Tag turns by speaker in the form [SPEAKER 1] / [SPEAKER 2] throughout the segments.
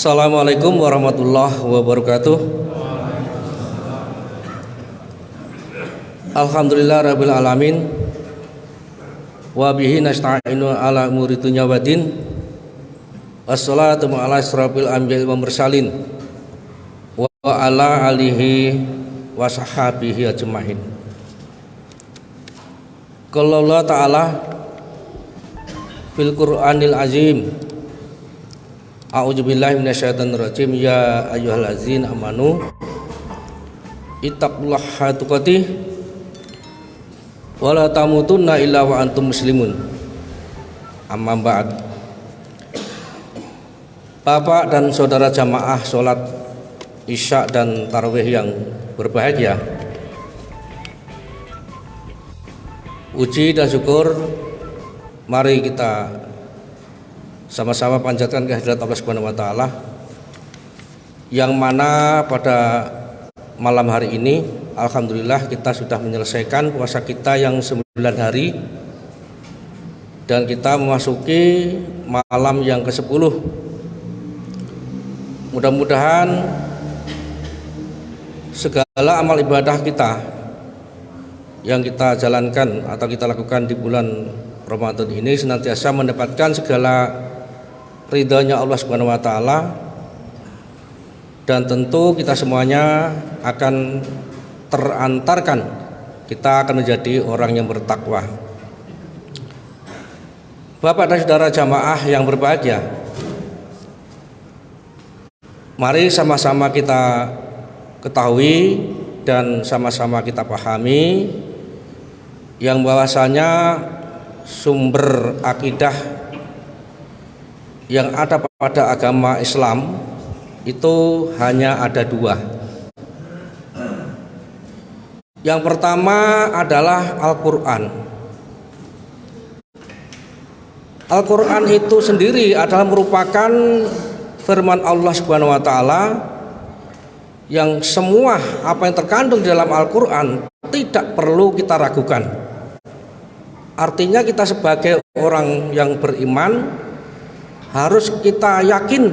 [SPEAKER 1] Assalamualaikum warahmatullahi wabarakatuh. Alhamdulillah rabbil alamin. Wa bihi nasta'inu ala umuri dunya waddin. Wassalatu ala asrofil anbiya'i wal mursalin wa ala alihi wa sahbihi ajmain. Qala Allah Ta'ala fil Qur'anil azim. A'udzubillahi minasyaitonir rajim. Ya ayyuhallazina amanu ittaqullaha tuqatih wa la tamutunna illa wa antum muslimun. Amma ba'd. Bapak dan saudara jamaah sholat Isya dan tarawih yang berbahagia, puji dan syukur mari kita sama-sama panjatkan kehadirat Allah Subhanahu wa taala, yang mana pada malam hari ini alhamdulillah kita sudah menyelesaikan puasa kita yang 9 hari dan kita memasuki malam yang ke-10. Mudah-mudahan segala amal ibadah kita yang kita jalankan atau kita lakukan di bulan Ramadan ini senantiasa mendapatkan segala ridhonya Allah Subhanahu wa taala, dan tentu kita semuanya akan terantarkan, kita akan menjadi orang yang bertakwa. Bapak dan saudara jamaah yang berbahagia, mari sama-sama kita ketahui dan sama-sama kita pahami yang bahwasanya sumber akidah yang ada pada agama Islam itu hanya ada 2. Yang pertama adalah Al-Quran. Al-Quran itu sendiri adalah merupakan firman Allah Subhanahu wa taala, yang semua apa yang terkandung di dalam Al-Quran tidak perlu kita ragukan. Artinya kita sebagai orang yang beriman harus kita yakin,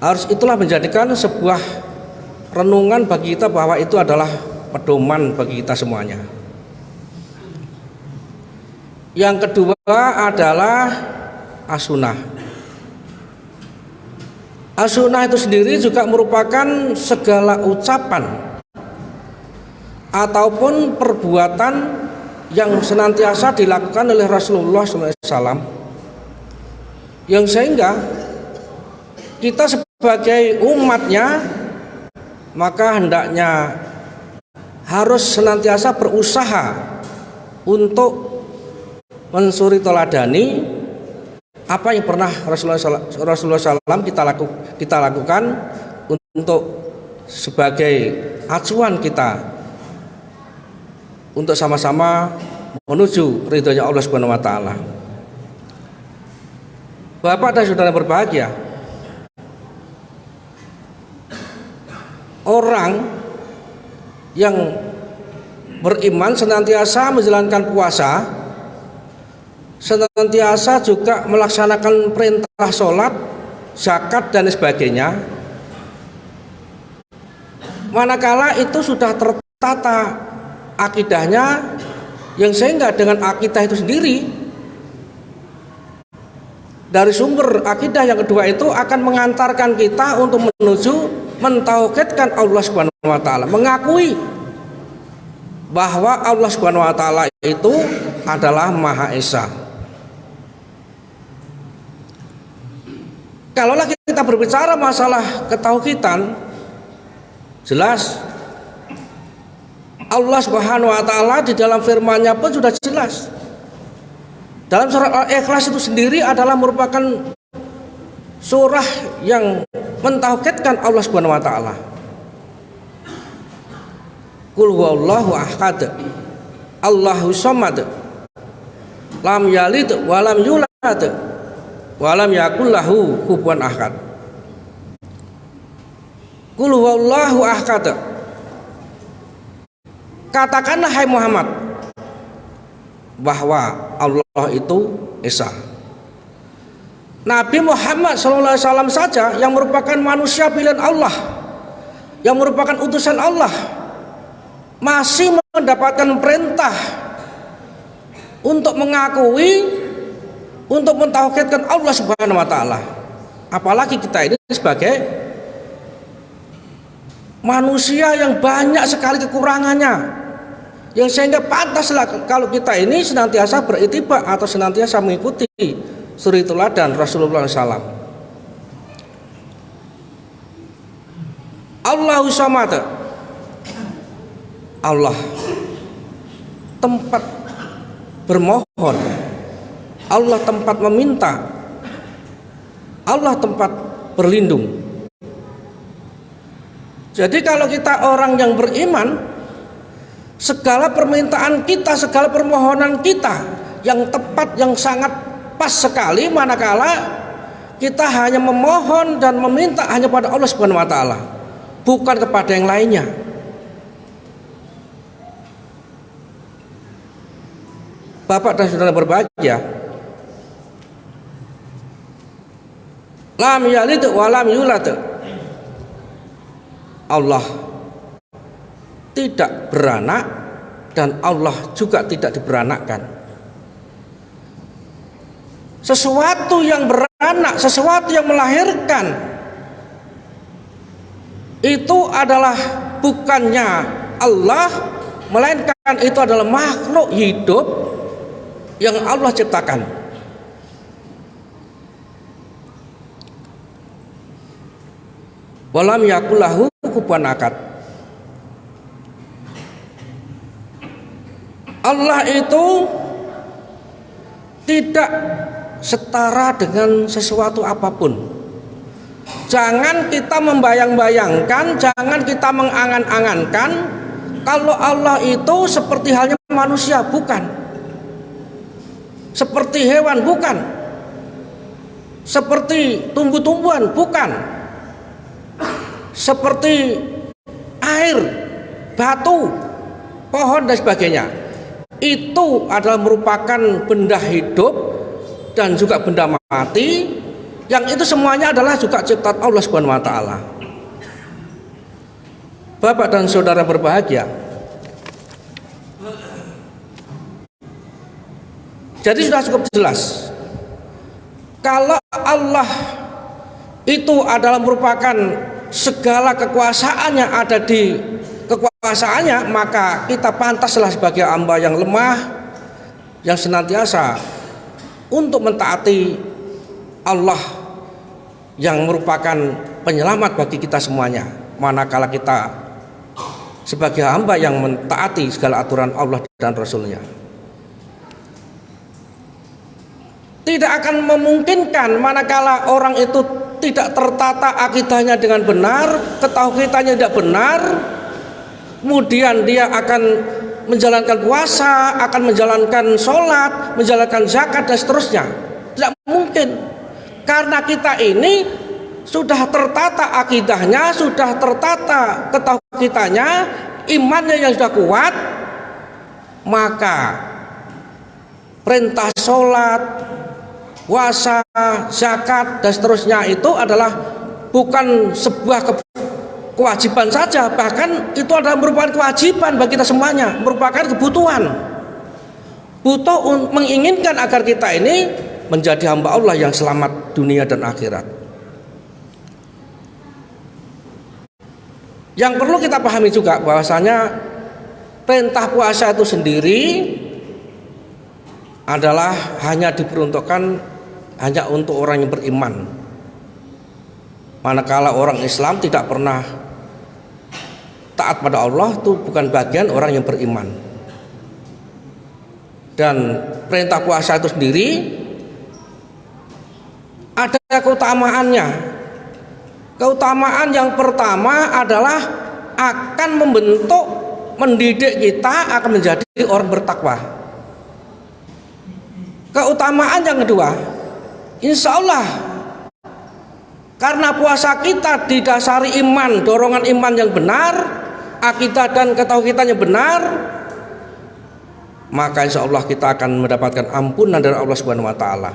[SPEAKER 1] harus itulah menjadikan sebuah renungan bagi kita bahwa itu adalah pedoman bagi kita semuanya. Yang kedua adalah as-sunnah. As-sunnah itu sendiri juga merupakan segala ucapan ataupun perbuatan yang senantiasa dilakukan oleh Rasulullah SAW, yang sehingga kita sebagai umatnya maka hendaknya harus senantiasa berusaha untuk mensuri teladani apa yang pernah Rasulullah SAW kita lakukan untuk sebagai acuan kita untuk sama-sama menuju ridhonya Allah Subhanahu wa taala. Bapak dan saudara berbahagia, orang yang beriman senantiasa menjalankan puasa, senantiasa juga melaksanakan perintah sholat, zakat dan sebagainya, manakala itu sudah tertata akidahnya, yang sehingga dengan akidah itu sendiri, dari sumber akidah yang kedua itu akan mengantarkan kita untuk menuju mentauhidkan Allah Subhanahu wa taala, mengakui bahwa Allah Subhanahu wa taala itu adalah Maha Esa. Kalaulah kita berbicara masalah ketauhidan, jelas Allah Subhanahu wa taala di dalam firman-Nya pun sudah jelas. Dalam surah Al-Ikhlas itu sendiri adalah merupakan surah yang mentauhidkan Allah Subhanahu wa taala. Qul huwallahu ahad, Allahu samad, lam yalid wa lam yulad wa lam yakul lahu kufuwan ahad. Qul huwallahu ahad. Katakanlah hai Muhammad bahwa Allah itu Esa. Nabi Muhammad SAW saja yang merupakan manusia pilihan Allah, yang merupakan utusan Allah, masih mendapatkan perintah untuk mengakui, untuk mentauhidkan Allah Subhanahu wa taala. Apalagi kita ini sebagai manusia yang banyak sekali kekurangannya, yang sehingga pantaslah kalau kita ini senantiasa berittiba atau senantiasa mengikuti suri teladan Rasulullah SAW. Allahu Samad, Allah tempat bermohon, Allah tempat meminta, Allah tempat berlindung. Jadi kalau kita orang yang beriman, segala permintaan kita, segala permohonan kita yang tepat, yang sangat pas sekali manakala kita hanya memohon dan meminta hanya pada Allah Subhanahu wa taala, bukan kepada yang lainnya. Bapak dan saudara berbahagia, lam yalid wa lam yulad. Allah tidak beranak dan Allah juga tidak diberanakkan. Sesuatu yang beranak, sesuatu yang melahirkan, itu adalah bukannya Allah, melainkan itu adalah makhluk hidup yang Allah ciptakan. Walam yakul lahu kufuwan ahad. Allah itu tidak setara dengan sesuatu apapun. Jangan kita membayang-bayangkan, jangan kita mengangan-angankan kalau Allah itu seperti halnya manusia, bukan. Seperti hewan, bukan. Seperti tumbuh-tumbuhan, bukan. Seperti air, batu, pohon dan sebagainya. Itu adalah merupakan benda hidup dan juga benda mati, yang itu semuanya adalah juga ciptaan Allah Subhanahu wa taala. Bapak dan saudara berbahagia, jadi sudah cukup jelas kalau Allah itu adalah merupakan segala kekuasaan yang ada di kekuasaannya, maka kita pantaslah sebagai hamba yang lemah, yang senantiasa untuk mentaati Allah yang merupakan penyelamat bagi kita semuanya, manakala kita sebagai hamba yang mentaati segala aturan Allah dan Rasulnya. Tidak akan memungkinkan manakala orang itu tidak tertata akidahnya dengan benar, ketauhidannya tidak benar, kemudian dia akan menjalankan puasa, akan menjalankan sholat, menjalankan zakat dan seterusnya. Tidak mungkin, karena kita ini sudah tertata akidahnya, sudah tertata ketauhidannya, imannya yang sudah kuat, maka perintah sholat, puasa, zakat dan seterusnya itu adalah bukan sebuah kewajiban saja, bahkan itu adalah merupakan kewajiban bagi kita semuanya, merupakan kebutuhan. Butuh menginginkan agar kita ini menjadi hamba Allah yang selamat dunia dan akhirat. Yang perlu kita pahami juga bahwasanya perintah puasa itu sendiri adalah hanya diperuntukkan hanya untuk orang yang beriman. Manakala orang Islam tidak pernah taat pada Allah, itu bukan bagian orang yang beriman. Dan perintah puasa itu sendiri ada keutamaannya. Keutamaan yang pertama adalah akan membentuk, mendidik kita akan menjadi orang bertakwa. Keutamaan yang kedua, insya Allah karena puasa kita didasari iman, dorongan iman yang benar, akidah dan ketauhidan yang benar, maka insya Allah kita akan mendapatkan ampunan dari Allah Subhanahu wa taala.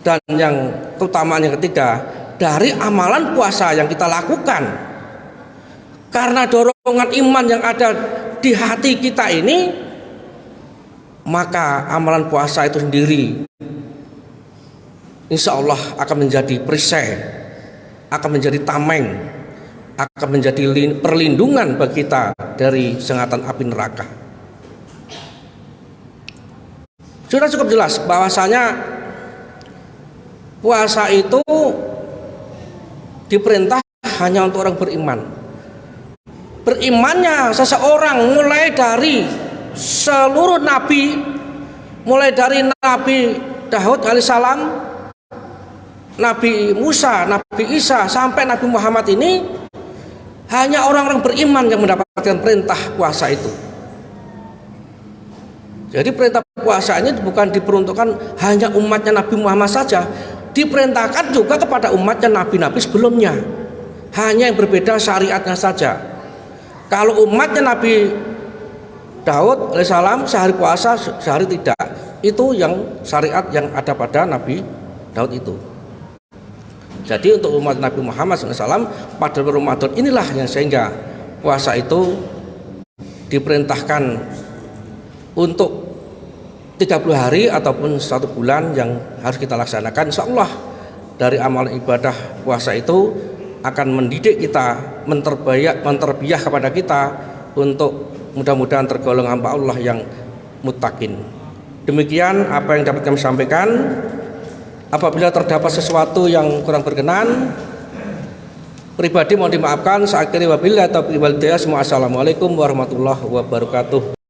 [SPEAKER 1] Dan yang keutamaan yang ketiga, dari amalan puasa yang kita lakukan, karena dorongan iman yang ada di hati kita ini, maka amalan puasa itu sendiri insya Allah akan menjadi perisai, akan menjadi tameng, akan menjadi perlindungan bagi kita dari sengatan api neraka. Sudah cukup jelas bahwasanya puasa itu diperintah hanya untuk orang beriman. Berimannya seseorang mulai dari seluruh nabi, mulai dari Nabi Daud alaihissalam, Nabi Musa, Nabi Isa, sampai Nabi Muhammad ini, hanya orang-orang beriman yang mendapatkan perintah puasa itu. Jadi perintah puasa ini bukan diperuntukkan hanya umatnya Nabi Muhammad saja, diperintahkan juga kepada umatnya nabi-nabi sebelumnya. Hanya yang berbeda syariatnya saja. Kalau umatnya Nabi Daud alaihissalam sehari puasa, sehari tidak. Itu yang syariat yang ada pada Nabi Daud itu. Jadi untuk umat Nabi Muhammad SAW pada Ramadan inilah yang sehingga puasa itu diperintahkan untuk 30 hari ataupun 1 bulan yang harus kita laksanakan. Insya Allah dari amal ibadah puasa itu akan mendidik kita, menterbiah kepada kita untuk mudah-mudahan tergolong hamba Allah yang muttaqin. Demikian apa yang dapat kami sampaikan. Apabila terdapat sesuatu yang kurang berkenan, pribadi mohon dimaafkan. Assalamualaikum warahmatullahi wabarakatuh.